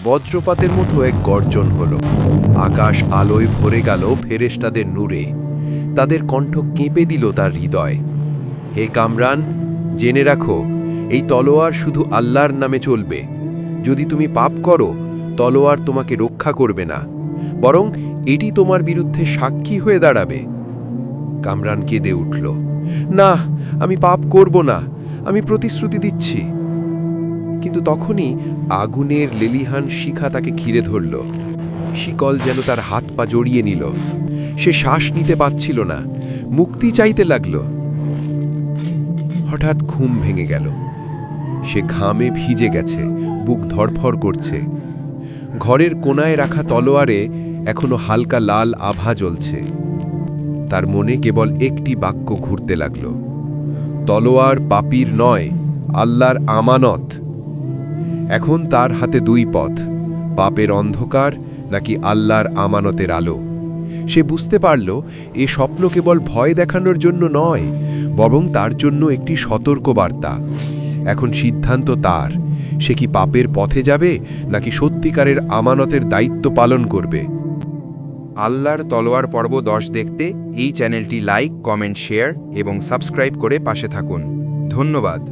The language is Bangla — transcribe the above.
বজ্রপাতের মতো এক গর্জন হলো। আকাশ আলোয় ভরে গেল ফেরেশতাদের নূরে। তাদের কণ্ঠ কেঁপে দিল তার হৃদয়। হে কামরান, জেনে রাখো, এই তলোয়ার শুধু আল্লাহর নামে চলবে। যদি তুমি পাপ করো, তলোয়ার তোমাকে রক্ষা করবে না, বরং এটি তোমার বিরুদ্ধে সাক্ষী হয়ে দাঁড়াবে। কামরান কেঁদে উঠল, না, আমি পাপ করব না, আমি প্রতিশ্রুতি দিচ্ছি। কিন্তু তখনই আগুনের লেলিহান শিখা তাকে ঘিরে ধরল। শিকল যেন তার হাত পা জড়িয়ে নিল। সে শ্বাস নিতে পারছিল না, মুক্তি চাইতে লাগল। হঠাৎ ঘুম ভেঙে গেল। সে ঘামে ভিজে গেছে, বুক ধড়ফড় করছে। ঘরের কোণায় রাখা তলোয়ারে এখনো হালকা লাল আভা জ্বলছে। তার মনে কেবল একটি বাক্য ঘুরতে লাগল, তলোয়ার পাপীর নয়, আল্লাহর আমানত। এখন তার হাতে দুই পথ, পাপের অন্ধকার নাকি আল্লাহর আমানতের আলো। সে বুঝতে পারল, এ স্বপ্ন কেবল ভয় দেখানোর জন্য নয়, বরং তার জন্য একটি সতর্কবার্তা। এখন সিদ্ধান্ত তার, সে কি পাপের পথে যাবে নাকি সত্যিকারের আমানতের দায়িত্ব পালন করবে। আল্লাহর তলোয়ার পর্ব 10 দেখতে এই চ্যানেলটি লাইক, কমেন্ট, শেয়ার এবং সাবস্ক্রাইব করে পাশে থাকুন। ধন্যবাদ।